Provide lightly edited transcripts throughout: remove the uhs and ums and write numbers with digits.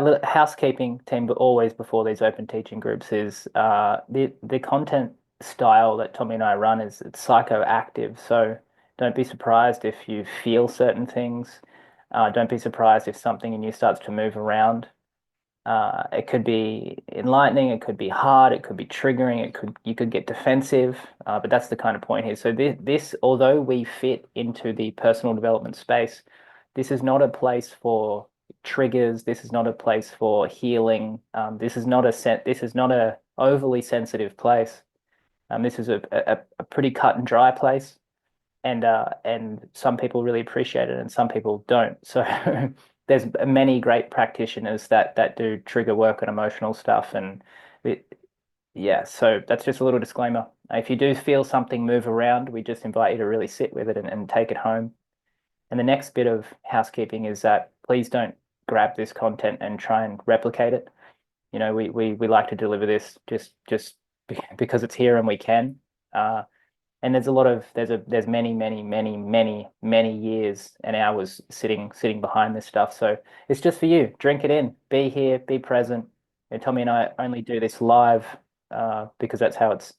right, housekeeping team, but always before these open teaching groups is the content style that Tommy and I run is it's psychoactive. So don't be surprised if you feel certain things. Don't be surprised if something in you starts to move around. It could be enlightening, it could be hard, it could be triggering, it could you could get defensive, but that's the kind of point here. So this, although we fit into the personal development space, this is not a place for triggers. This is not a place for healing. This is not a set. This is not a overly sensitive place. This is a pretty cut and dry place, and some people really appreciate it, and some people don't. So there's many great practitioners that do trigger work and emotional stuff, and it, yeah. So that's just a little disclaimer. If you do feel something move around, we just invite you to really sit with it and take it home. And the next bit of housekeeping is that please don't grab this content and try and replicate it. You know, we like to deliver this just because it's here and we can. And there's a lot of there's many years and hours sitting behind this stuff. So it's just for you. Drink it in. Be here. Be present. And Tommy and I only do this live because that's how it's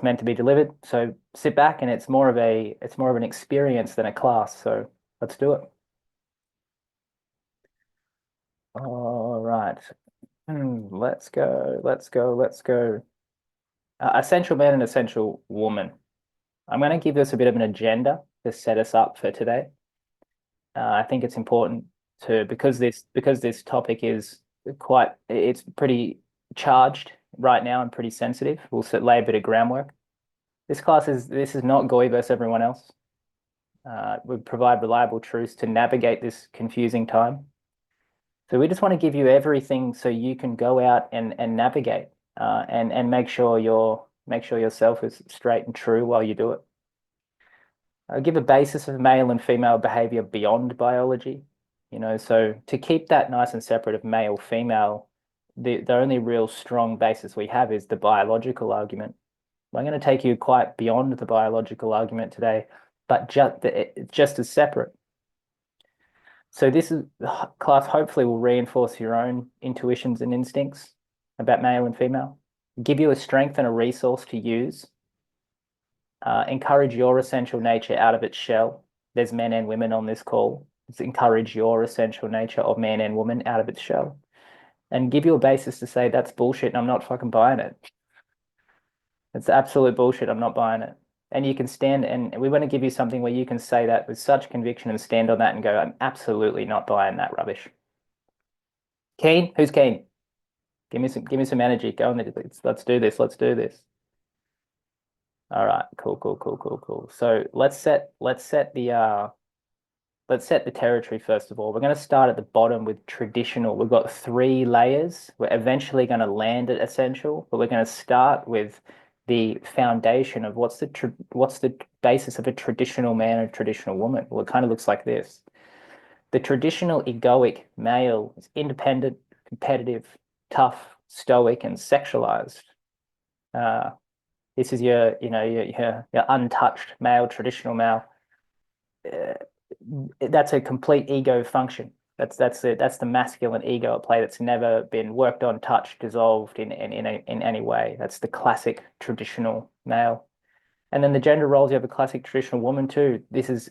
meant to be delivered. So sit back, and it's more of an experience than a class. So let's do it. All right. Let's go. Let's go. Let's go. Essential man and essential woman. I'm going to give us a bit of an agenda to set us up for today. I think it's important to because this topic is it's pretty charged right now and pretty sensitive. We'll lay a bit of groundwork. This is not Goy versus everyone else. We provide reliable truths to navigate this confusing time. So we just want to give you everything so you can go out and navigate and make sure yourself is straight and true while you do it. Give a basis of male and female behavior beyond biology. So to keep that nice and separate of male, female, the only real strong basis we have is the biological argument. I'm going to take you quite beyond the biological argument today, but just as separate. So this class hopefully will reinforce your own intuitions and instincts about male and female, give you a strength and a resource to use, encourage your essential nature out of its shell. There's men and women on this call. Let's encourage your essential nature of man and woman out of its shell, and give you a basis to say that's bullshit and I'm not fucking buying it. It's absolute bullshit. I'm not buying it. And you can stand, and we want to give you something where you can say that with such conviction and stand on that and go, I'm absolutely not buying that rubbish. Keen? Who's keen? Give me some energy. Go on, let's do this. Let's do this. All right, cool. So let's set the territory first of all. We're going to start at the bottom with traditional. We've got 3 layers. We're eventually going to land at essential, but we're going to start with the foundation of what's the basis of a traditional man and a traditional woman. Well, it kind of looks like this. The traditional egoic male is independent, competitive, tough, stoic, and sexualized. This is your untouched male, traditional male. That's a complete ego function. That's the masculine ego at play that's never been worked on, touched, dissolved in any way. That's the classic traditional male. And then the gender roles, you have a classic traditional woman too. This is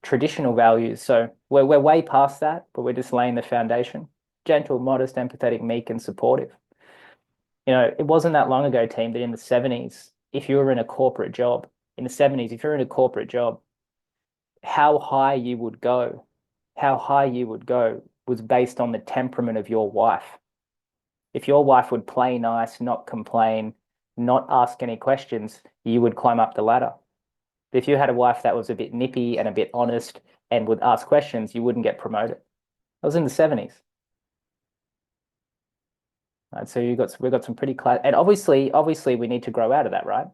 traditional values. So we're way past that, but we're just laying the foundation. Gentle, modest, empathetic, meek, and supportive. It wasn't that long ago, team, that in the 70s, if you were in a corporate job, how high you would go was based on the temperament of your wife. If your wife would play nice, not complain, not ask any questions, you would climb up the ladder. If you had a wife that was a bit nippy and a bit honest and would ask questions, you wouldn't get promoted. That was in the 70s. Right, so we've got some pretty class, and obviously we need to grow out of that, right?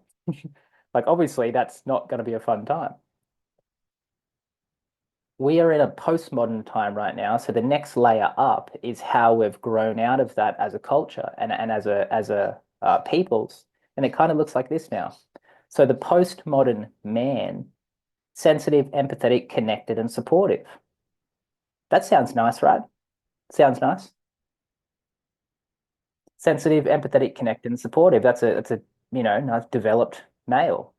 Like obviously that's not going to be a fun time. We are in a postmodern time right now, so the next layer up is how we've grown out of that as a culture and as a peoples, and it kind of looks like this now. So the postmodern man, sensitive, empathetic, connected, and supportive. That sounds nice, right? Sounds nice. Sensitive, empathetic, connected, and supportive. That's a nice developed male.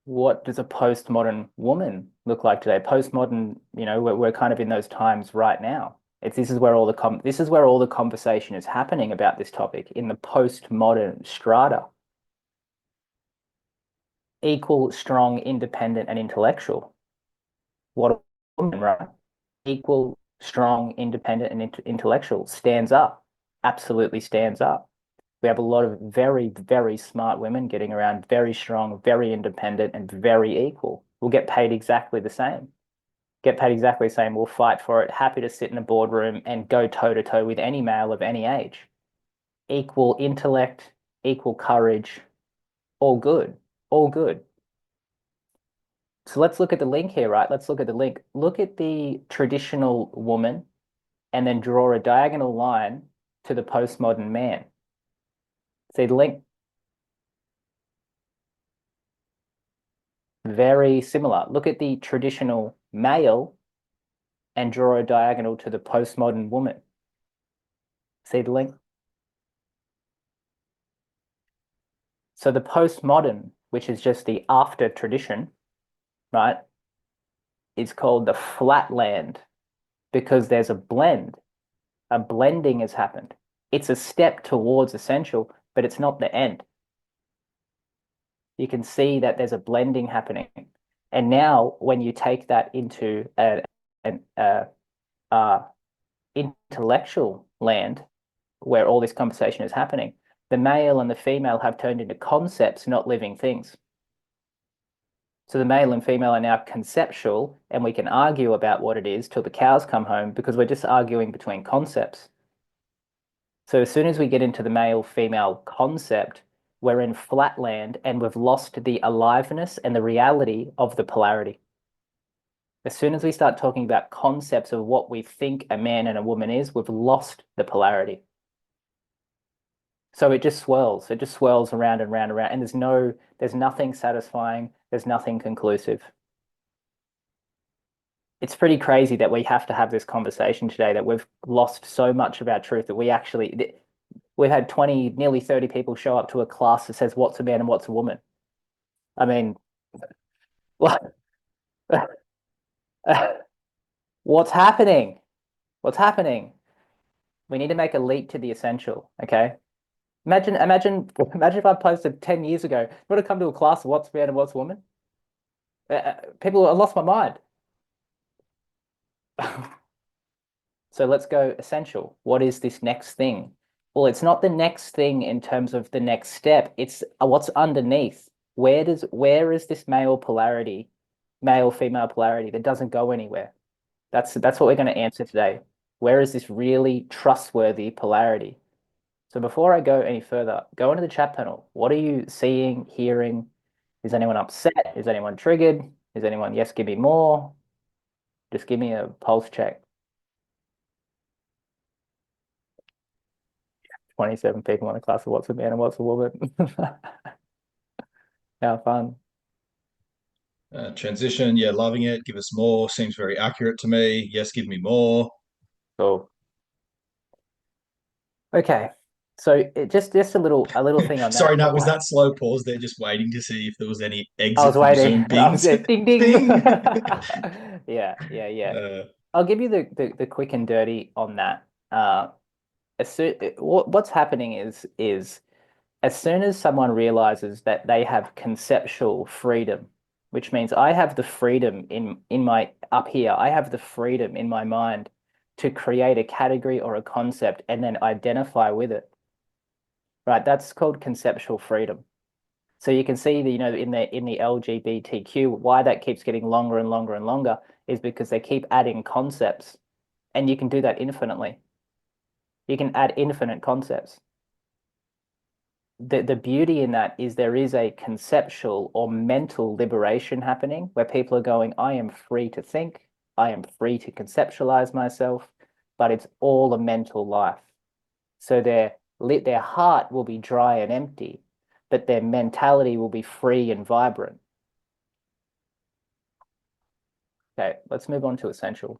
What does a postmodern woman look like today? Postmodern, we're kind of in those times right now. This is where all the conversation is happening about this topic in the postmodern strata. Equal, strong, independent, and intellectual. What a woman, right? Equal, strong, independent, and intellectual. Stands up. Absolutely stands up. We have a lot of very, very smart women getting around, very strong, very independent, and very equal. We'll get paid exactly the same. Get paid exactly the same. We'll fight for it. Happy to sit in a boardroom and go toe to toe with any male of any age. Equal intellect, equal courage, all good. All good. So let's look at the link here, right? Let's look at the link. Look at the traditional woman and then draw a diagonal line to the postmodern man. See the link? Very similar. Look at the traditional male and draw a diagonal to the postmodern woman. See the link? So the postmodern, which is just the after tradition, right, is called the flatland because there's a blend. A blending has happened. It's a step towards essential, but it's not the end. You can see that there's a blending happening. And now when you take that into an intellectual land where all this conversation is happening, the male and the female have turned into concepts, not living things. So the male and female are now conceptual, and we can argue about what it is till the cows come home because we're just arguing between concepts. So as soon as we get into the male-female concept, we're in flatland and we've lost the aliveness and the reality of the polarity. As soon as we start talking about concepts of what we think a man and a woman is, we've lost the polarity. So it just swirls. It just swirls around and round and round. And there's nothing satisfying. There's nothing conclusive. It's pretty crazy that we have to have this conversation today, that we've lost so much of our truth that we've had 20, nearly 30 people show up to a class that says what's a man and what's a woman. I mean, what? What's happening? What's happening? We need to make a leap to the essential, okay? Imagine if I posted 10 years ago, you want to come to a class of what's man and what's woman? People, I lost my mind. So let's go essential. What is this next thing? Well, it's not the next thing in terms of the next step. It's what's underneath. Where is this male female polarity that doesn't go anywhere? That's what we're going to answer today. Where is this really trustworthy polarity? So before I go any further, go into the chat panel. What are you seeing, hearing? Is anyone upset? Is anyone triggered? Is anyone, yes, give me more? Just give me a pulse check. 27 people in a class of what's a man and what's a woman. How fun. Transition, yeah, loving it. Give us more. Seems very accurate to me. Yes, give me more. Cool. Okay. So just a little thing on Sorry, that. Nat, was that slow pause there, just waiting to see if there was any I exit was from waiting. Zoom I was pings? there. Ding ding. Ding. Yeah, yeah, yeah. uh, I'll give you the quick and dirty on that. What's happening is as soon as someone realizes that they have conceptual freedom, which means I have the freedom in my up here, I have the freedom in my mind to create a category or a concept and then identify with it. Right? That's called conceptual freedom. So you can see that, in the LGBTQ, why that keeps getting longer and longer and longer is because they keep adding concepts, and you can do that infinitely. You can add infinite concepts. The beauty in that is there is a conceptual or mental liberation happening where people are going, I am free to think, I am free to conceptualize myself, but it's all a mental life. So their heart will be dry and empty, but their mentality will be free and vibrant. Okay, let's move on to essential.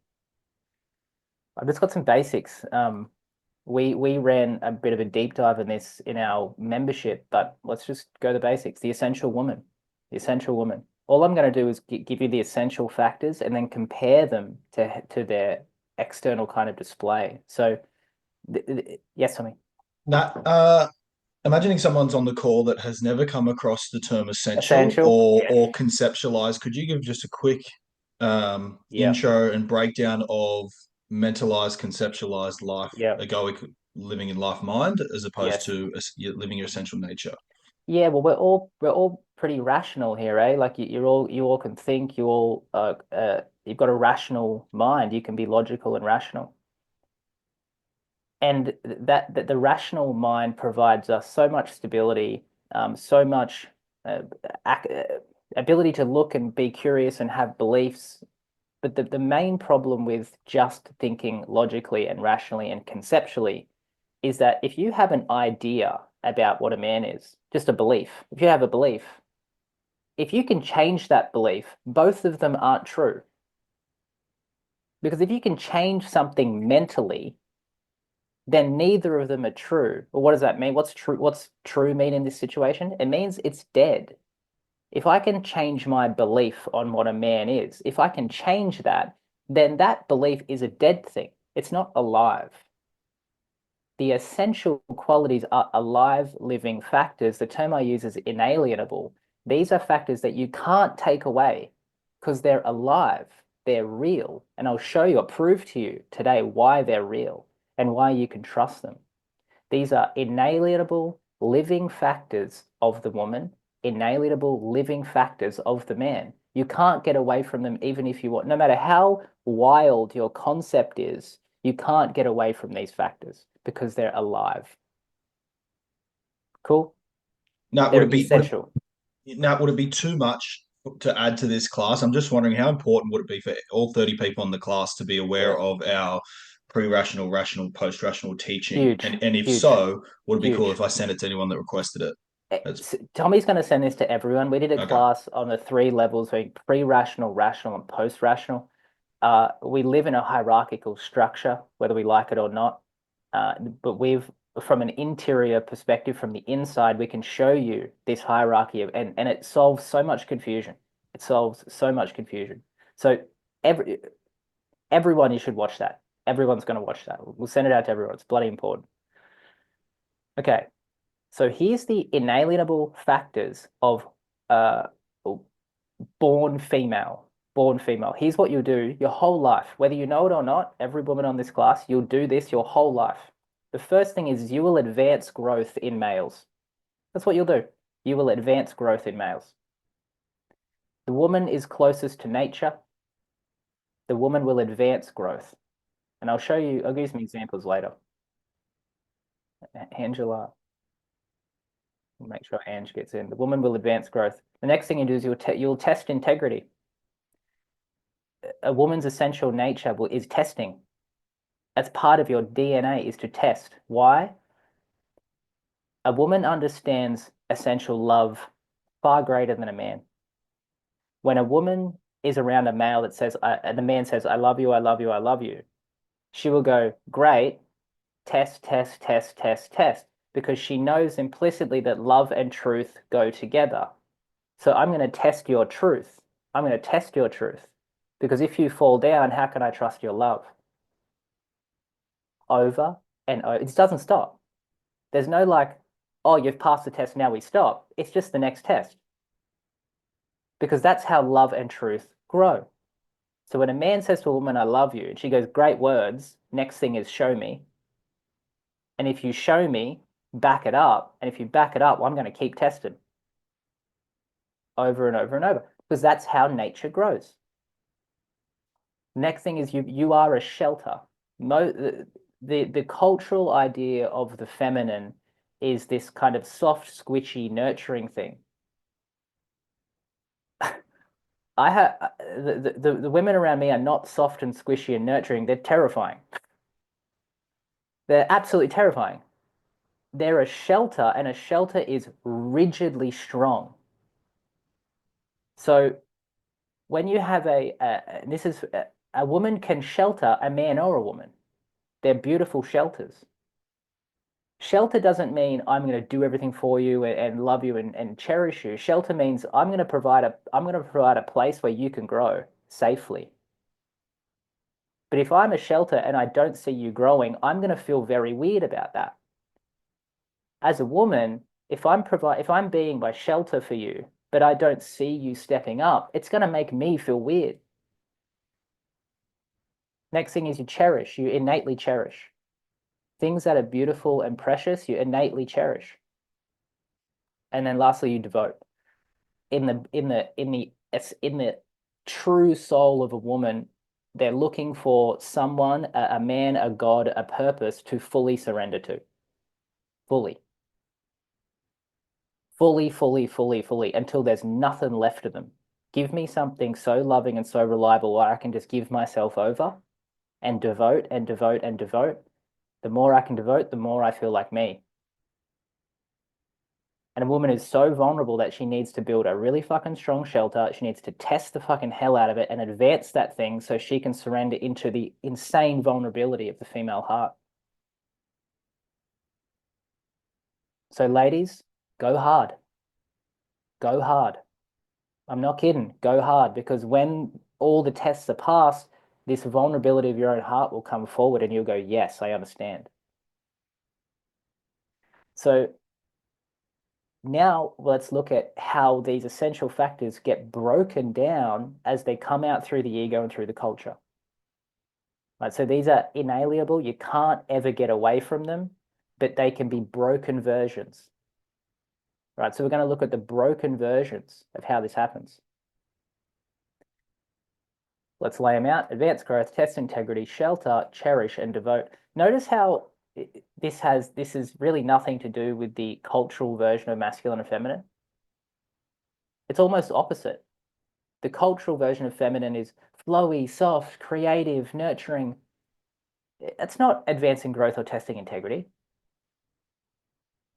I've just got some basics. We ran a bit of a deep dive in this in our membership, but let's just go to the basics. The essential woman. The essential woman. All I'm going to do is give you the essential factors and then compare them to their external kind of display. So, yes, Tommy. Now, imagining someone's on the call that has never come across the term essential Essential. Yeah. or conceptualized. Could you give just a quick Yeah. intro and breakdown of mentalized, conceptualized life, Yeah. egoic living in life mind, as opposed Yes. to living your essential nature? Yeah, well, we're all pretty rational here, eh? Like you all can think, you've got a rational mind. You can be logical and rational. And that the rational mind provides us so much stability, so much uh, ac ability to look and be curious and have beliefs. But the main problem with just thinking logically and rationally and conceptually is that if you have an idea about what a man is, just a belief, if you have a belief, if you can change that belief, both of them aren't true. Because if you can change something mentally, then neither of them are true. Well, what does that mean? What's true mean in this situation? It means it's dead. If I can change my belief on what a man is, if I can change that, then that belief is a dead thing. It's not alive. The essential qualities are alive, living factors. The term I use is inalienable. These are factors that you can't take away because they're alive, they're real. And I'll prove to you today why they're real and why you can trust them. These are inalienable living factors of the woman, inalienable living factors of the man. You can't get away from them even if you want. No matter how wild your concept is, you can't get away from these factors because they're alive. Cool? Now, They're essential. would it be too much to add to this class? I'm just wondering how important would it be for all 30 people in the class to be aware Yeah. of our pre-rational, rational, post-rational teaching? Huge, And if huge, so, would it be cool huge. if I sent it to anyone that requested it? That's Tommy's going to send this to everyone. We did a okay. class on the three levels, being pre-rational, rational, and post-rational. We live in a hierarchical structure, whether we like it or not. But from an interior perspective, from the inside, we can show you this hierarchy and it solves so much confusion. It solves so much confusion. So every everyone, you should watch that. Everyone's going to watch that. We'll send it out to everyone. It's bloody important. Okay. So here's the inalienable factors of uh, born female. Born female. Here's what you'll do your whole life, whether you know it or not, every woman on this class, you'll do this your whole life. The first thing is you will advance growth in males. That's what you'll do. You will advance growth in males. The woman is closest to nature. The woman will advance growth. And I'll give you some examples later. Angela, make sure Ange gets in. The woman will advance growth. The next thing you do is you'll test integrity. A woman's essential nature is testing. That's part of your DNA is to test. Why? A woman understands essential love far greater than a man. When a woman is around a male that says, and the man says, I love you, I love you, I love you, she will go, great, test, test, test, test, test, because she knows implicitly that love and truth go together. So I'm going to test your truth. I'm going to test your truth. Because if you fall down, how can I trust your love? Over and over. It doesn't stop. There's no like, oh, you've passed the test, now we stop. It's just the next test. Because that's how love and truth grow. So when a man says to a woman, I love you, and she goes, great words, next thing is show me. And if you show me, back it up. And if you back it up, well, I'm going to keep testing over and over and over. Because that's how nature grows. Next thing is you are a shelter. The cultural idea of the feminine is this kind of soft, squishy, nurturing thing. I have the women around me are not soft and squishy and nurturing. They're terrifying. They're absolutely terrifying. They're a shelter, and a shelter is rigidly strong. So when you have this is a woman can shelter a man or a woman. They're beautiful shelters. Shelter doesn't mean I'm going to do everything for you and love you and cherish you. Shelter means I'm going to provide a place where you can grow safely. But if I'm a shelter and I don't see you growing, I'm going to feel very weird about that. As a woman, if I'm being my shelter for you, but I don't see you stepping up, it's going to make me feel weird. Next thing is you innately cherish. Things that are beautiful and precious, you innately cherish. And then lastly, you devote. In the true soul of a woman, they're looking for someone, a man, a god, a purpose to fully surrender to. Fully. Fully, fully, fully, fully, until there's nothing left of them. Give me something so loving and so reliable where I can just give myself over and devote and devote and devote. The more I can devote, the more I feel like me. And a woman is so vulnerable that she needs to build a really fucking strong shelter. She needs to test the fucking hell out of it and advance that thing so she can surrender into the insane vulnerability of the female heart. So, ladies, go hard. Go hard. I'm not kidding. Go hard because when all the tests are passed, this vulnerability of your own heart will come forward and you'll go, yes, I understand. So now let's look at how these essential factors get broken down as they come out through the ego and through the culture. Right, so these are inalienable. You can't ever get away from them, but they can be broken versions. Right, so we're going to look at the broken versions of how this happens. Let's lay them out. Advanced growth, test integrity, shelter, cherish, and devote. Notice how this is really nothing to do with the cultural version of masculine and feminine. It's almost opposite. The cultural version of feminine is flowy, soft, creative, nurturing. It's not advancing growth or testing integrity.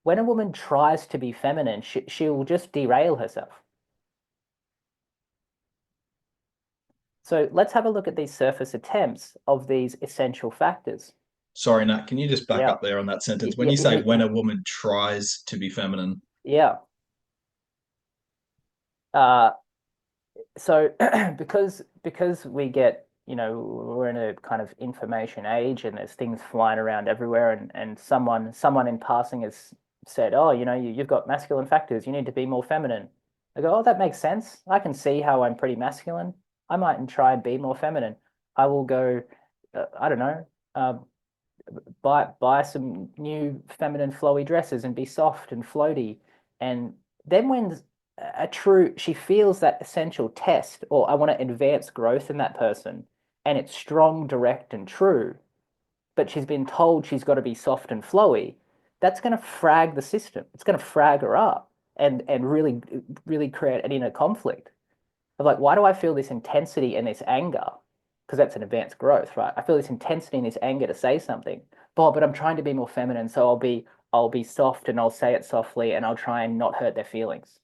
When a woman tries to be feminine, she'll just derail herself. So let's have a look at these surface attempts of these essential factors. Sorry, Nat, can you just back Yeah, up there on that sentence? When yeah, you say when a woman tries to be feminine, yeah. Uh, so because we get, we're in a kind of information age and there's things flying around everywhere and someone in passing has said, oh, you've got masculine factors, you need to be more feminine. I go, oh, that makes sense. I can see how I'm pretty masculine. I might try and be more feminine. I will go, I don't know, uh, buy some new feminine flowy dresses and be soft and floaty. And then when she feels that essential test, or I want to advance growth in that person, and it's strong, direct, and true, but she's been told she's got to be soft and flowy, that's going to frag the system. It's going to frag her up and really, really create an inner conflict of like, why do I feel this intensity and this anger? Because that's an advanced growth, right? I feel this intensity and this anger to say something, but I'm trying to be more feminine, so I'll be soft and I'll say it softly and I'll try and not hurt their feelings.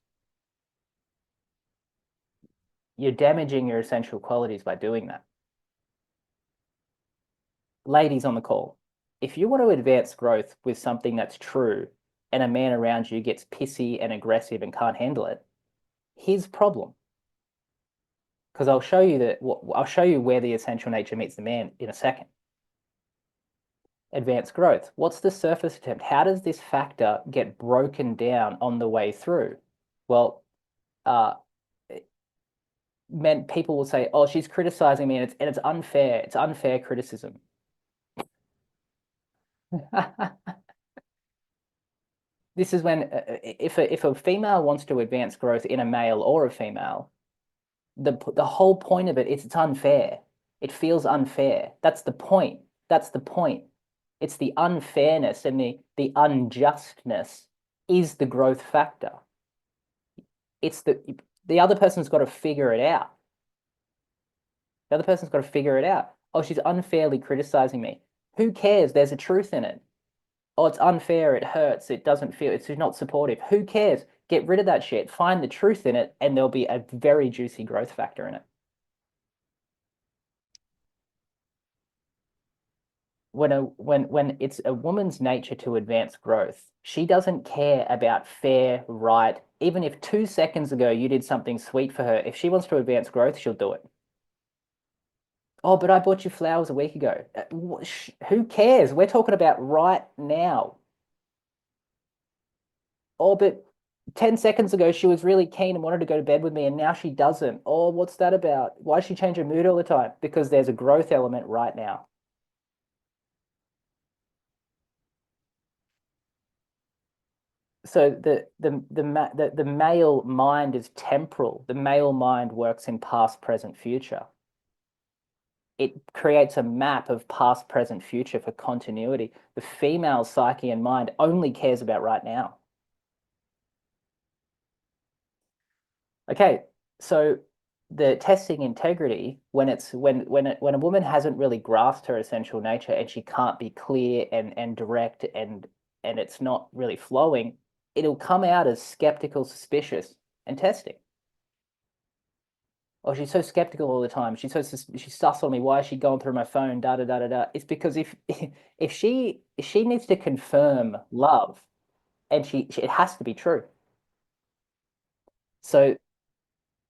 You're damaging your essential qualities by doing that. Ladies on the call, if you want to advance growth with something that's true and a man around you gets pissy and aggressive and can't handle it, his problem. Because I'll show you where the essential nature meets the man in a second. Advanced growth. What's the surface attempt? How does this factor get broken down on the way through? Well, uh, people will say, "Oh, she's criticizing me, and it's unfair. It's unfair criticism." This is when if a female wants to advance growth in a male or a female, the whole point of it is it's unfair. It feels unfair. That's the point. That's the point. It's the unfairness and the unjustness is the growth factor. It's the other person's got to figure it out. The other person's got to figure it out. Oh, she's unfairly criticizing me. Who cares? There's a truth in it. Oh, it's unfair. It hurts. It doesn't feel, it's not supportive. Who cares? Get rid of that shit. Find the truth in it, and there'll be a very juicy growth factor in it. when it's a woman's nature to advance growth, she doesn't care about fair, right. Even if 2 seconds ago you did something sweet for her, if she wants to advance growth, she'll do it. Oh, but I bought you flowers a week ago. Who cares? We're talking about right now. Oh, but 10 seconds ago she was really keen and wanted to go to bed with me, and now she doesn't. Oh, what's that about? Why does she change her mood all the time? Because there's a growth element right now. So the male mind is temporal. The male mind works in past, present, future. It creates a map of past, present, future for continuity. The female psyche and mind only cares about right now. Okay, so the testing integrity, when it's when a woman hasn't really grasped her essential nature and she can't be clear and direct and it's not really flowing, it'll come out as skeptical, suspicious, and testing. Oh, she's so skeptical all the time. She's sus on me. Why is she going through my phone? Da da da da da. It's because if she needs to confirm love, and it has to be true. So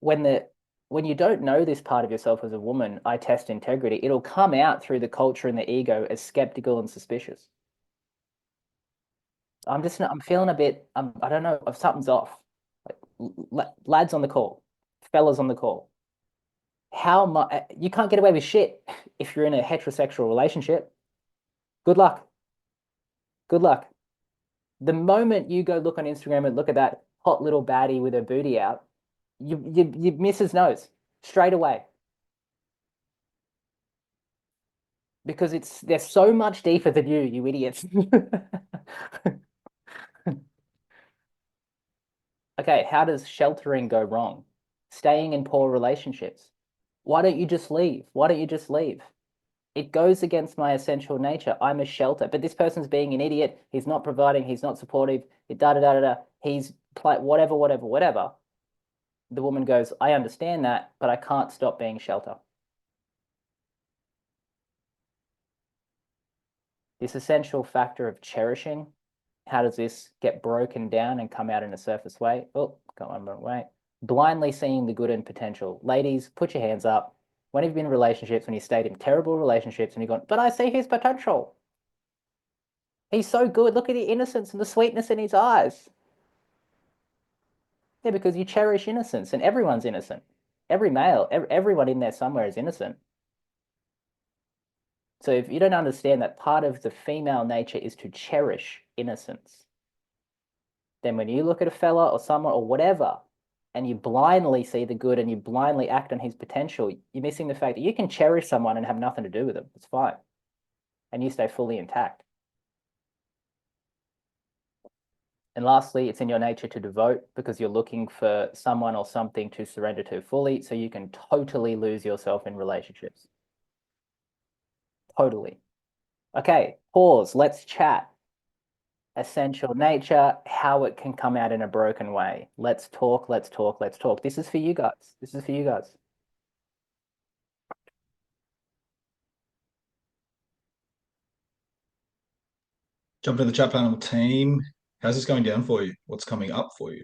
when the when you don't know this part of yourself as a woman, I test integrity. It'll come out through the culture and the ego as skeptical and suspicious. I'm feeling a bit. I don't know if something's off. Like, lads on the call, fellas on the call. How much you can't get away with shit if you're in a heterosexual relationship. Good luck. Good luck. The moment you go look on Instagram and look at that hot little baddie with her booty out, you missus knows straight away because it's they're so much deeper than you idiots. Okay, how does sheltering go wrong? Staying in poor relationships. Why don't you just leave? Why don't you just leave? It goes against my essential nature. I'm a shelter, but this person's being an idiot. He's not providing. He's not supportive. Da da da da da. He's whatever, whatever, whatever. The woman goes, I understand that, but I can't stop being shelter. This essential factor of cherishing, how does this get broken down and come out in a surface way? Oh, got one more way. Blindly seeing the good and potential. Ladies, put your hands up. When you've been in relationships, when you stayed in terrible relationships and you've gone, but I see his potential. He's so good. Look at the innocence and the sweetness in his eyes. Yeah, because you cherish innocence and everyone's innocent. Every male, everyone in there somewhere is innocent. So if you don't understand that part of the female nature is to cherish innocence, then when you look at a fella or someone or whatever, and you blindly see the good and you blindly act on his potential, you're missing the fact that you can cherish someone and have nothing to do with them. It's fine. And you stay fully intact. And lastly, it's in your nature to devote because you're looking for someone or something to surrender to fully so you can totally lose yourself in relationships. Totally. Okay, pause. Let's chat. Essential nature, how it can come out in a broken way. Let's talk, let's talk, let's talk. This is for you guys. This is for you guys. Jump in the chat panel team. How's this going down for you? What's coming up for you?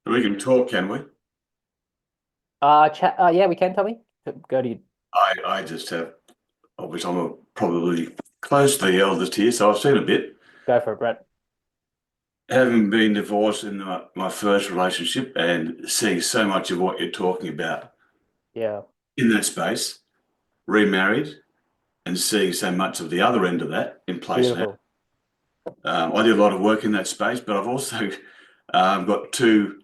We can talk, can we? Chat. Yeah, we can, Tommy. Go to you. I just have, obviously, probably close to the eldest here, so I've seen a bit. Go for it, Brett. Having been divorced in my first relationship and seeing so much of what you're talking about Yeah. in that space, remarried and seeing so much of the other end of that in place now. Beautiful. I did a lot of work in that space, but I've also got two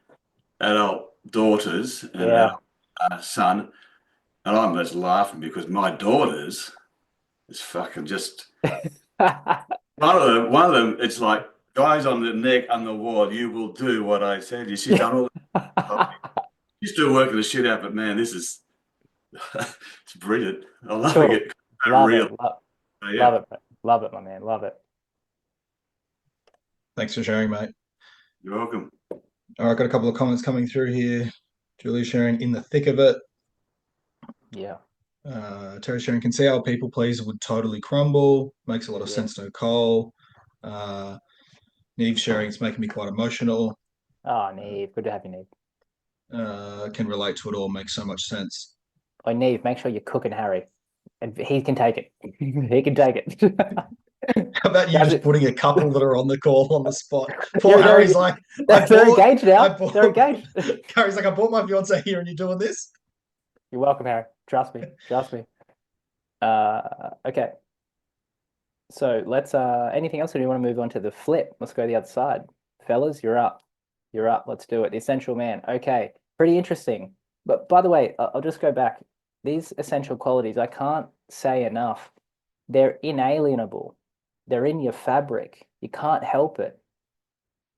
adult daughters and an Yeah. adult son, and I'm just laughing because my daughters is fucking just one of them. It's like guys on the neck on the wall. You will do what I said. She's done all. She's still working the shit out, but man, this is it's brilliant. I love Cool. it. Love Real, it. Love yeah. it, Brett. Love it, my man. Love it. Thanks for sharing, mate. You're welcome. All right, got a couple of comments coming through here. Julie sharing in the thick of it. Yeah. Terry sharing can see how people pleaser would totally crumble. Makes a lot of Yeah. sense, Nicole. Neve sharing it's making me quite emotional. Oh, Neve. Good to have you, Neve. Can relate to it all. Makes so much sense. Oh, Neve, make sure you're cooking Harry. And he can take it. He can take it. How about you That's just it. putting a couple that are on the call on the spot? Poor They're, Harry's they're, like, they're engaged I now. They're bought. engaged. Harry's like, I bought my fiance here, and you're doing this. You're welcome, Harry. Trust me. Trust me. Okay. So let's anything else, or do you want to move on to the flip? Let's go the other side. Fellas, you're up. You're up. Let's do it. The essential man. Okay. Pretty interesting. But by the way, I'll just go back. These essential qualities, I can't say enough. They're inalienable. They're in your fabric. You can't help it.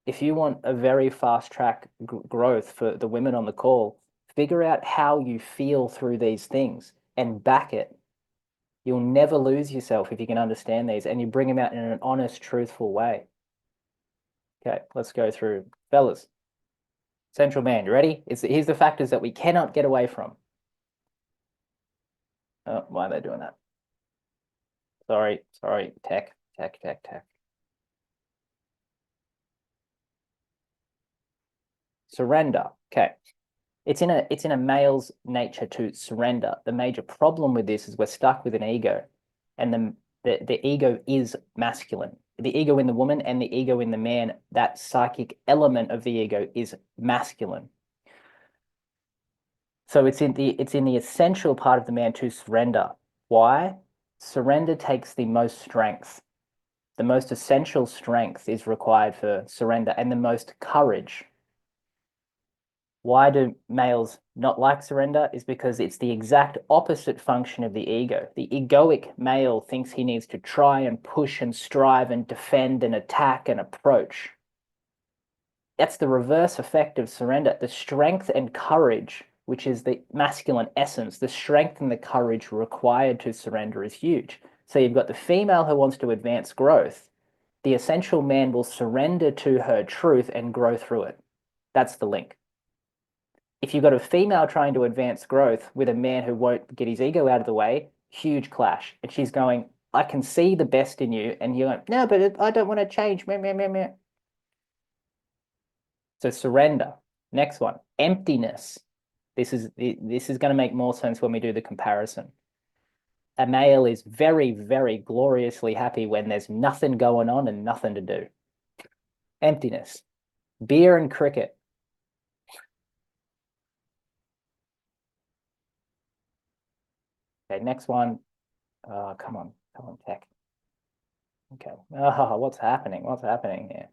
If you want a very fast track growth for the women on the call, figure out how you feel through these things and back it. You'll never lose yourself if you can understand these and you bring them out in an honest, truthful way. Okay, let's go through. Fellas, central man, you ready? Here's the factors that we cannot get away from. Oh, why are they doing that? Sorry, tech. Surrender. Okay. It's in a male's nature to surrender. The major problem with this is we're stuck with an ego, and the ego is masculine. The ego in the woman and the ego in the man, that psychic element of the ego is masculine. So it's in the essential part of the man to surrender. Why? Surrender takes the most strength. The most essential strength is required for surrender and the most courage. Why do males not like surrender? Is because it's the exact opposite function of the ego. The egoic male thinks he needs to try and push and strive and defend and attack and approach. That's the reverse effect of surrender. The strength and courage, which is the masculine essence, the strength and the courage required to surrender is huge. So you've got the female who wants to advance growth. The essential man will surrender to her truth and grow through it. That's the link. If you've got a female trying to advance growth with a man who won't get his ego out of the way, huge clash. And she's going, I can see the best in you. And you're like, no, but I don't want to change. Meh, meh, meh, meh. So surrender. Next one, emptiness. This is going to make more sense when we do the comparison. A male is very, very gloriously happy when there's nothing going on and nothing to do. Emptiness. Beer and cricket. Okay, next one. Come on, tech. Okay. Oh, what's happening? What's happening here?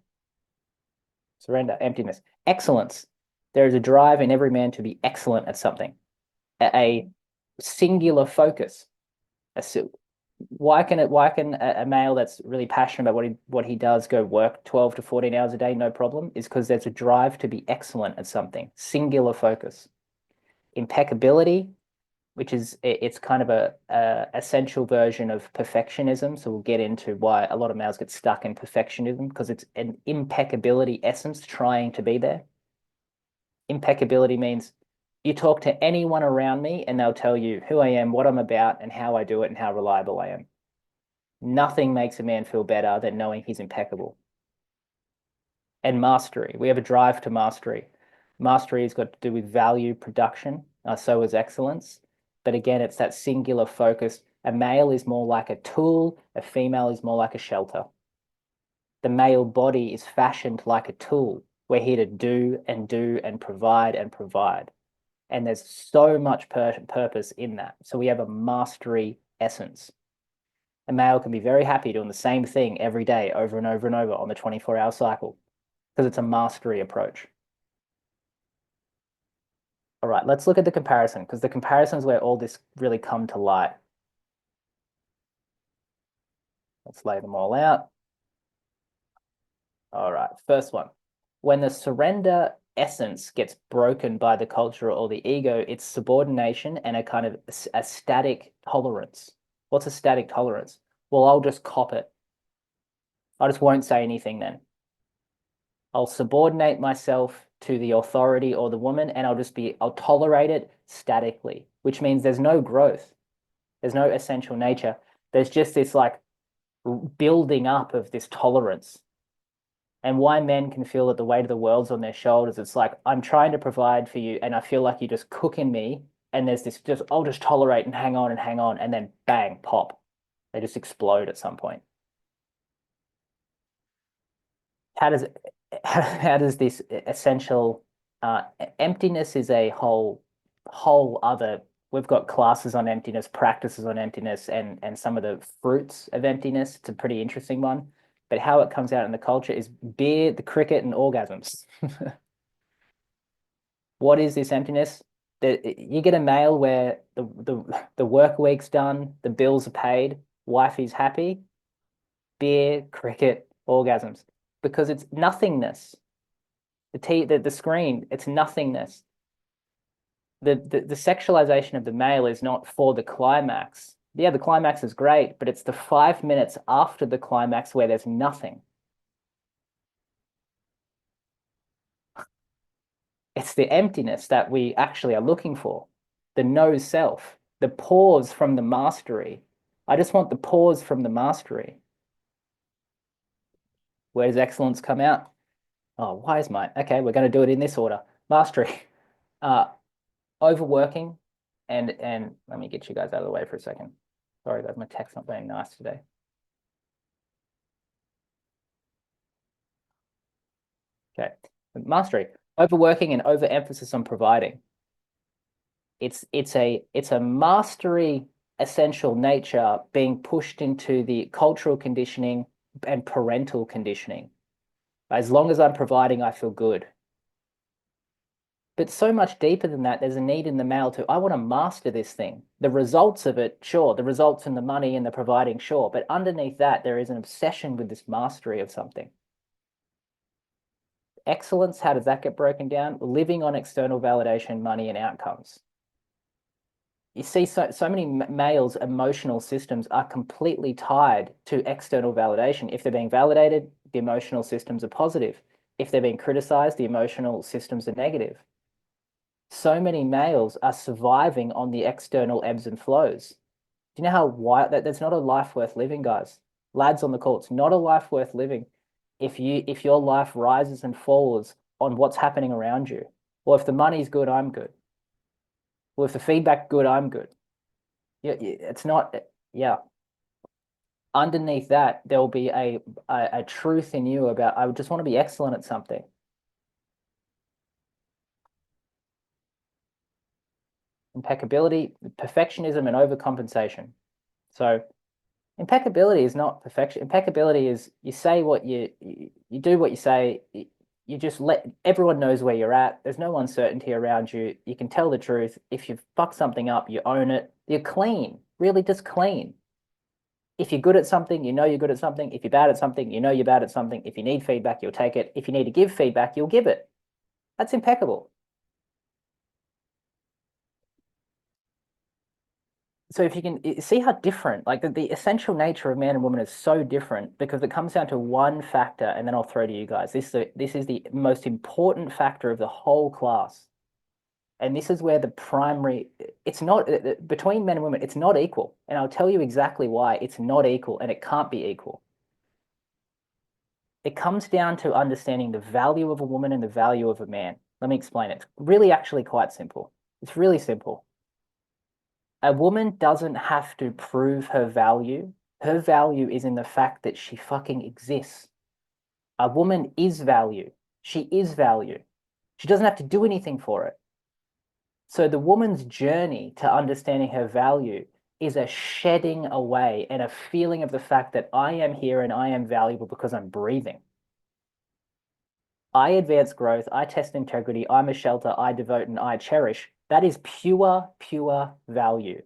Surrender, emptiness, excellence. There is a drive in every man to be excellent at something. A singular focus. Why can a male that's really passionate about what he does go work 12 to 14 hours a day, no problem? Is because there's a drive to be excellent at something. Singular focus. Impeccability, which is it's kind of a essential version of perfectionism. So we'll get into why a lot of males get stuck in perfectionism because it's an impeccability essence trying to be there. Impeccability means you talk to anyone around me and they'll tell you who I am, what I'm about, and how I do it and how reliable I am. Nothing makes a man feel better than knowing he's impeccable. And mastery. We have a drive to mastery. Mastery has got to do with value production, so is excellence. But again, it's that singular focus. A male is more like a tool, a female is more like a shelter. The male body is fashioned like a tool. We're here to do and provide and provide. And there's so much purpose in that. So we have a mastery essence. A male can be very happy doing the same thing every day, over and over and over on the 24-hour cycle, because it's a mastery approach. All right, let's look at the comparison, because the comparison is where all this really come to light. Let's lay them all out. All right, first one. When the surrender essence gets broken by the culture or the ego, it's subordination and a kind of a static tolerance. What's a static tolerance? Well, I'll just cop it. I just won't say anything then. I'll subordinate myself to the authority or the woman, and I'll tolerate it statically, which means there's no growth. There's no essential nature. There's just this like building up of this tolerance. And why men can feel that the weight of the world's on their shoulders. It's like, I'm trying to provide for you, and I feel like you're just cooking me. And there's this just, I'll just tolerate and hang on and hang on. And then bang, pop. They just explode at some point. How does how does this essential emptiness is a whole other, we've got classes on emptiness, practices on emptiness, and some of the fruits of emptiness. It's a pretty interesting one. But how it comes out in the culture is beer, the cricket, and orgasms. What is this emptiness? You get a mail where the work week's done, the bills are paid, wifey's happy, beer, cricket, orgasms, because it's nothingness. The screen, it's nothingness. The sexualization of the male is not for the climax. Yeah, the climax is great, but it's the 5 minutes after the climax where there's nothing. It's the emptiness that we actually are looking for, the no self, the pause from the mastery. I just want the pause from the mastery. Where does excellence come out? Oh, why is my, okay, we're going to do it in this order. Mastery, overworking, and let me get you guys out of the way for a second. Sorry guys, my tech's not being nice today. Okay, mastery, overworking and overemphasis on providing. It's a mastery essential nature being pushed into the cultural conditioning and parental conditioning. As long as I'm providing, I feel good. But so much deeper than that, there's a need in the male to, I want to master this thing. The results of it, sure, the results in the money and the providing, sure. But underneath that, there is an obsession with this mastery of something. Excellence, how does that get broken down? Living on external validation, money, and outcomes. You see so many males' emotional systems are completely tied to external validation. If they're being validated, the emotional systems are positive. If they're being criticized, the emotional systems are negative. So many males are surviving on the external ebbs and flows. Do you know how wild that's not a life worth living, guys? Lads on the call, it's not a life worth living if your life rises and falls on what's happening around you. Well, if the money's good, I'm good. Well, if the feedback good, I'm good. Yeah, it's not, yeah. Underneath that, there'll be a truth in you about, I just want to be excellent at something. Impeccability, perfectionism, and overcompensation. So impeccability is not perfection. Impeccability is you say what you do what you say. You just let everyone knows where you're at. There's no uncertainty around you. You can tell the truth. If you fuck something up, you own it. You're clean, really just clean. If you're good at something, you know you're good at something. If you're bad at something, you know you're bad at something. If you need feedback, you'll take it. If you need to give feedback, you'll give it. That's impeccable. So if you can see how different, like the essential nature of man and woman is so different because it comes down to one factor, and then I'll throw to you guys. This is the most important factor of the whole class. And this is where the primary, it's not, between men and women, it's not equal. And I'll tell you exactly why it's not equal and it can't be equal. It comes down to understanding the value of a woman and the value of a man. Let me explain it. It's really actually quite simple. It's really simple. A woman doesn't have to prove her value. Her value is in the fact that she fucking exists. A woman is value. She is value. She doesn't have to do anything for it. So the woman's journey to understanding her value is a shedding away and a feeling of the fact that I am here and I am valuable because I'm breathing. I advance growth, I test integrity, I'm a shelter, I devote and I cherish. That is pure, pure value.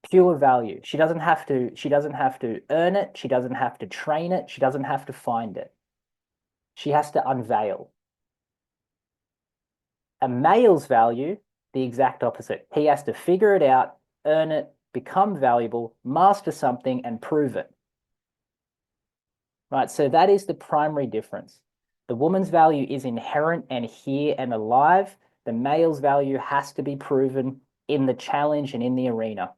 Pure value. She doesn't have to earn it, she doesn't have to train it, she doesn't have to find it. She has to unveil. A male's value, the exact opposite. He has to figure it out, earn it, become valuable, master something, and prove it. Right, so that is the primary difference. The woman's value is inherent and here and alive. The male's value has to be proven in the challenge and in the arena.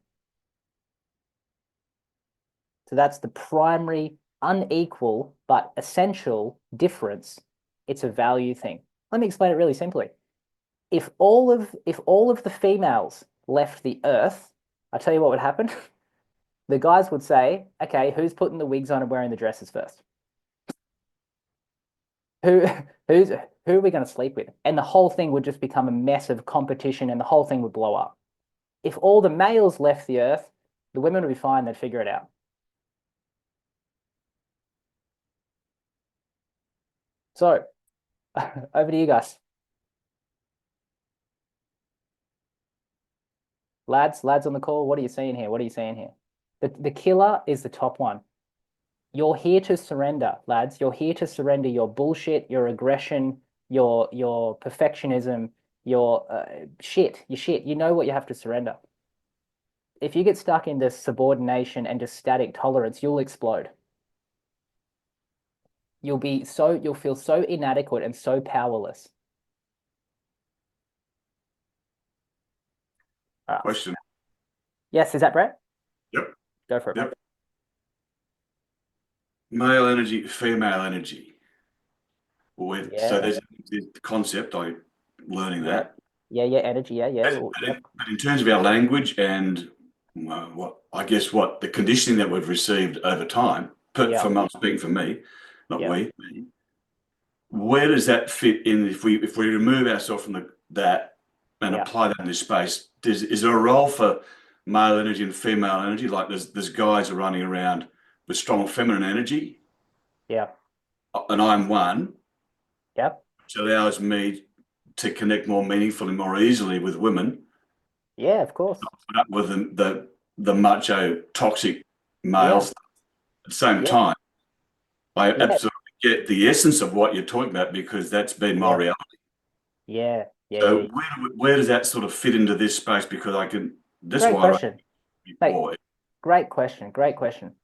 So that's the primary, unequal, but essential difference. It's a value thing. Let me explain it really simply. If all of the females left the earth, I tell you what would happen. The guys would say, okay, who's putting the wigs on and wearing the dresses first? Who who's who are we going to sleep with? And the whole thing would just become a mess of competition and the whole thing would blow up. If all the males left the earth, the women would be fine, they'd figure it out. So, over to you guys. Lads on the call, what are you seeing here? What are you seeing here? The killer is the top one. You're here to surrender, lads. You're here to surrender your bullshit, your aggression, your perfectionism, your shit. You know what you have to surrender. If you get stuck in this subordination and just static tolerance, you'll explode. You'll feel so inadequate and so powerless. Question. Yes, is that Brett? Yep. Go for it, Yep. mate. Male energy, female energy. So there's Yeah. the concept. I'm learning Yeah. that. Yeah, energy. Yeah. But in terms of our language and what the conditioning that we've received over time, Yeah. I'm speaking for me, not Yeah. me. Where does that fit in? If we remove ourselves from that and Yeah. apply that in this space, is there a role for male energy and female energy? Like there's guys are running around with strong feminine energy, Yeah. and I'm one, Yep. which allows me to connect more meaningfully, more easily with women. Yeah, of course. Put up with the macho, toxic Yeah. males. At the same Yeah. time, I Yeah. absolutely get the essence of what you're talking about because that's been my Yeah. reality. Yeah. So Yeah. where does that sort of fit into this space? Because that's Great why I wrote question. Mate, before. great question. Great question.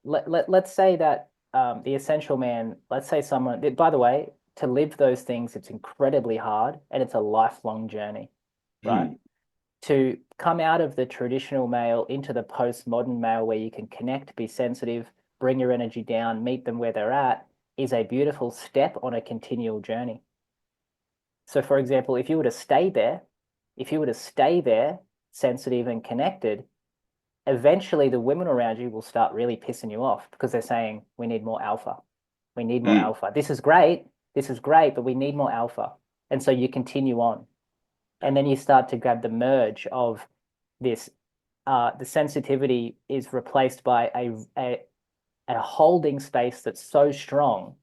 Let's say that the essential man, let's say someone, by the way, to live those things, it's incredibly hard and it's a lifelong journey, right? To come out of the traditional male into the postmodern male where you can connect, be sensitive, bring your energy down, meet them where they're at, is a beautiful step on a continual journey. So, for example, if you were to stay there, sensitive and connected, eventually the women around you will start really pissing you off because they're saying, we need more alpha. We need more alpha. This is great. But we need more alpha. And so you continue on. And then you start to grab the merge of this. The sensitivity is replaced by a holding space that's so strong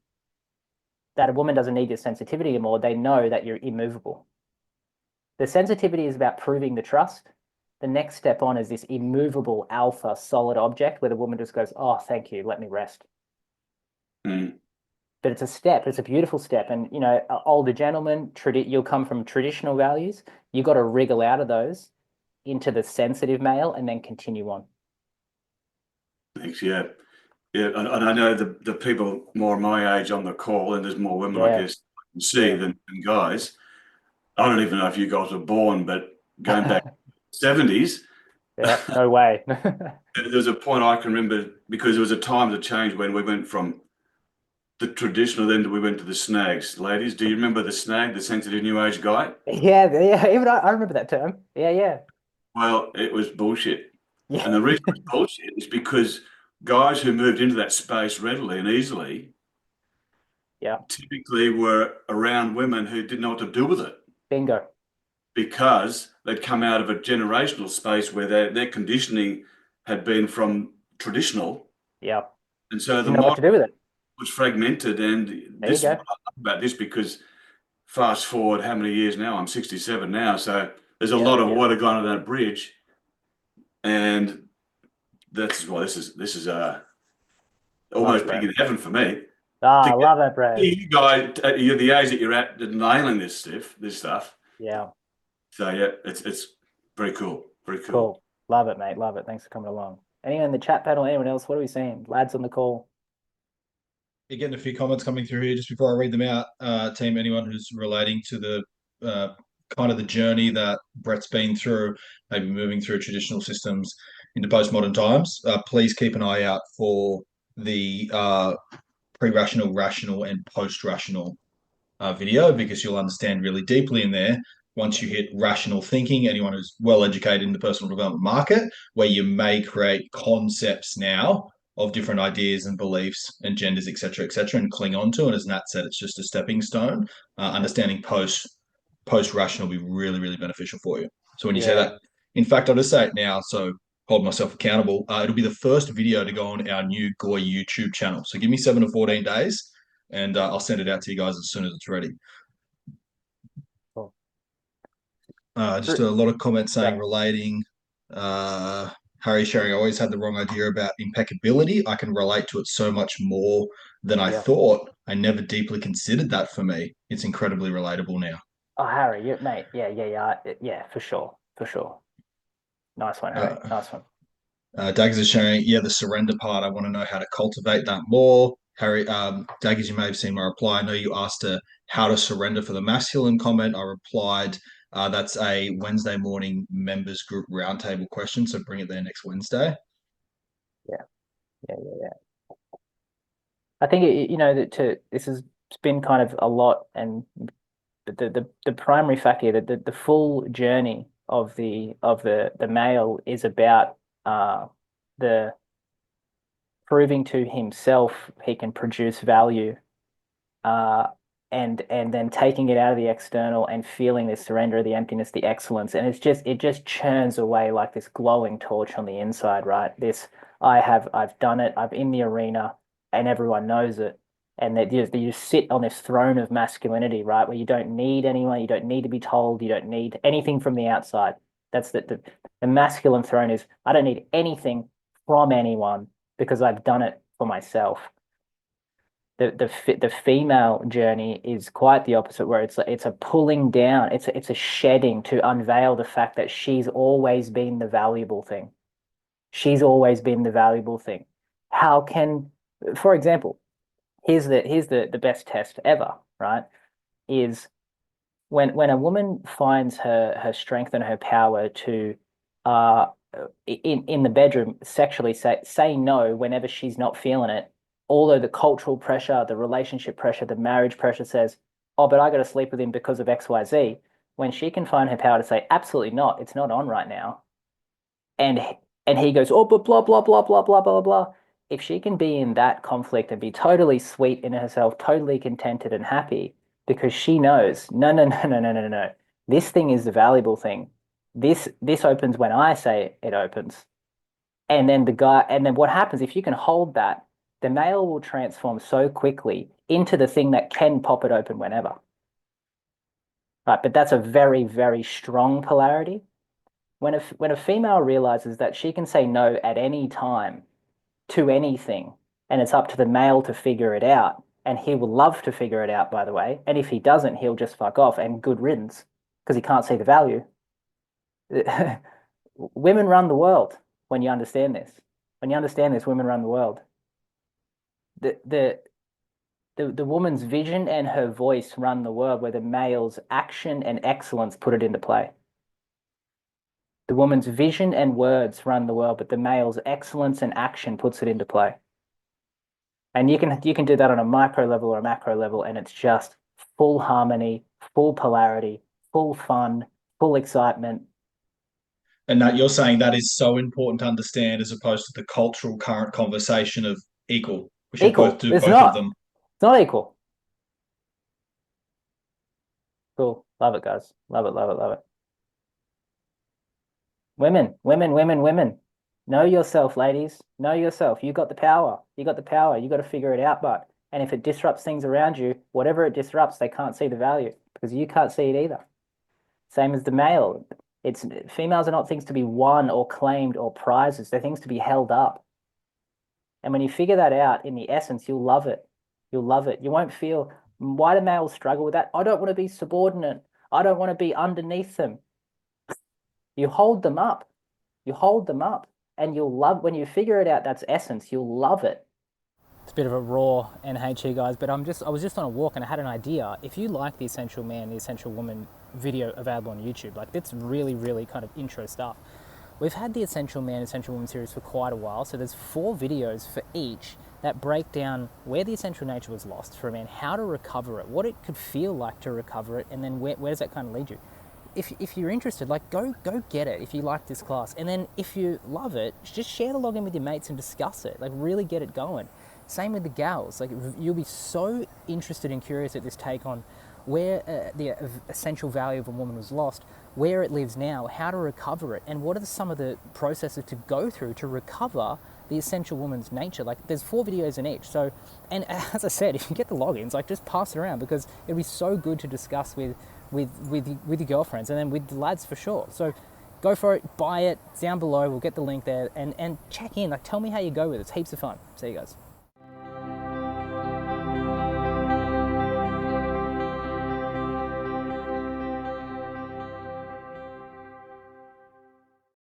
that a woman doesn't need your sensitivity anymore. They know that you're immovable. The sensitivity is about proving the trust. The next step on is this immovable alpha solid object where the woman just goes, oh, thank you, let me rest. But it's a step, it's a beautiful step. And, you know, older gentlemen, you'll come from traditional values. You've got to wriggle out of those into the sensitive male and then continue on. Thanks. Yeah. And I know the people more my age on the call, and there's more women, I guess, I can see than guys. I don't even know if you guys were born, but going back 70s, Yeah, no way. there's a point I can remember because there was a time of change when we went from the traditional, then we went to the snags. Ladies, do you remember the snag, the sensitive new age guy? Yeah, even I remember that term. Yeah. Well, it was bullshit. Yeah. And the reason it's bullshit is because guys who moved into that space readily and easily typically were around women who didn't know what to do with it. Bingo. Because they'd come out of a generational space where their conditioning had been from traditional. Yeah. And so Didn't know what to do with it. Was fragmented. And this is what I love about this because fast forward how many years now? I'm 67 now. So there's a lot of water gone under that bridge. And that's why this is almost being in heaven for me. I love it, Brad. You guys, you're the age that you're at, nailing this stuff. Yeah. So yeah, it's very cool. Very cool. Cool. Love it, mate. Love it. Thanks for coming along. Anyone in the chat panel? Anyone else? What are we seeing? Lads on the call. you're getting a few comments coming through here just before I read them out. Team, anyone who's relating to the kind of the journey that Brett's been through, maybe moving through traditional systems into postmodern times, please keep an eye out for the pre-rational, rational, and post-rational video, because you'll understand really deeply in there once you hit rational thinking. Anyone who's well educated in the personal development market, where you may create concepts now of different ideas and beliefs and genders, etc., and cling on to. And as Nat said, it's just a stepping stone. Understanding post rational will be really, really beneficial for you. So when you say that, in fact, I'll just say it now, so hold myself accountable. It'll be the first video to go on our new Goy YouTube channel. So give me 7 to 14 days, and I'll send it out to you guys as soon as it's ready. Cool. Just a lot of comments saying relating. Harry sharing, I always had the wrong idea about impeccability. I can relate to it so much more than I thought. I never deeply considered that for me. It's incredibly relatable now. Oh, Harry, mate. Yeah, for sure. For sure. Nice one, Harry. Nice one. Daggers is sharing, the surrender part. I want to know how to cultivate that more. Harry, Daggers, you may have seen my reply. I know you asked how to surrender for the masculine comment. I replied, that's a Wednesday morning members group roundtable question. So bring it there next Wednesday. Yeah. I think this has been kind of a lot, and the primary factor that the full journey of the male is about the proving to himself he can produce value, and then taking it out of the external and feeling the surrender, the emptiness, the excellence, and it just churns away like this glowing torch on the inside, right? I've done it, I'm in the arena, and everyone knows it. And that you just sit on this throne of masculinity, right? Where you don't need anyone, you don't need to be told, you don't need anything from the outside. That's the masculine throne is, I don't need anything from anyone because I've done it for myself. The female journey is quite the opposite, where it's a pulling down, it's a shedding to unveil the fact that she's always been the valuable thing. She's always been the valuable thing. How can, for example, here's the best test ever, right? Is when a woman finds her strength and her power to in the bedroom sexually say no whenever she's not feeling it, although the cultural pressure, the relationship pressure, the marriage pressure says, oh, but I got to sleep with him because of XYZ. When she can find her power to say, absolutely not, it's not on right now, and he goes, oh, but blah blah blah blah blah blah blah. If she can be in that conflict and be totally sweet in herself, totally contented and happy, because she knows, no, this thing is the valuable thing. This opens when I say it opens. And then what happens if you can hold that, the male will transform so quickly into the thing that can pop it open whenever. Right, but that's a very, very strong polarity. When a female realizes that she can say no at any time to anything, and it's up to the male to figure it out, and he will love to figure it out, by the way. And if he doesn't, he'll just fuck off, and good riddance, because he can't see the value. Women run the world when you understand this. When you understand this, women run the world. The woman's vision and her voice run the world, where the male's action and excellence put it into play. The woman's vision and words run the world, but the male's excellence and action puts it into play. And you can do that on a micro level or a macro level, and it's just full harmony, full polarity, full fun, full excitement. And that you're saying that is so important to understand, as opposed to the cultural current conversation of equal. We should both do both of them. It's not equal. Cool. Love it, guys. Love it, love it, love it. Women. Know yourself, ladies. Know yourself. You got the power. You got the power. You got to figure it out, but. And if it disrupts things around you, whatever it disrupts, they can't see the value because you can't see it either. Same as the male. Females are not things to be won or claimed or prizes. They're things to be held up. And when you figure that out in the essence, you'll love it. You'll love it. You won't feel, why do males struggle with that? I don't want to be subordinate. I don't want to be underneath them. You hold them up. You hold them up. And you'll love, when you figure it out, that's essence, you'll love it. It's a bit of a raw NH here, guys, but I was just on a walk and I had an idea. If you like the Essential Man, the Essential Woman video available on YouTube, like that's really, really kind of intro stuff. We've had the Essential Man, Essential Woman series for quite a while, so there's 4 videos for each that break down where the essential nature was lost for a man, how to recover it, what it could feel like to recover it, and then where does that kind of lead you. If you're interested, like go get it if you like this class, and then if you love it, just share the login with your mates and discuss it, like really get it going. Same with the gals, like you'll be so interested and curious at this take on where the essential value of a woman was lost, where it lives now, how to recover it, and what are some of the processes to go through to recover the essential woman's nature. Like there's 4 videos in each. So, and as I said, if you get the logins, like just pass it around because it'd be so good to discuss with your girlfriends and then with the lads for sure. So go for it, buy it, it's down below, we'll get the link there and check in, like tell me how you go with it. It's heaps of fun. See you guys.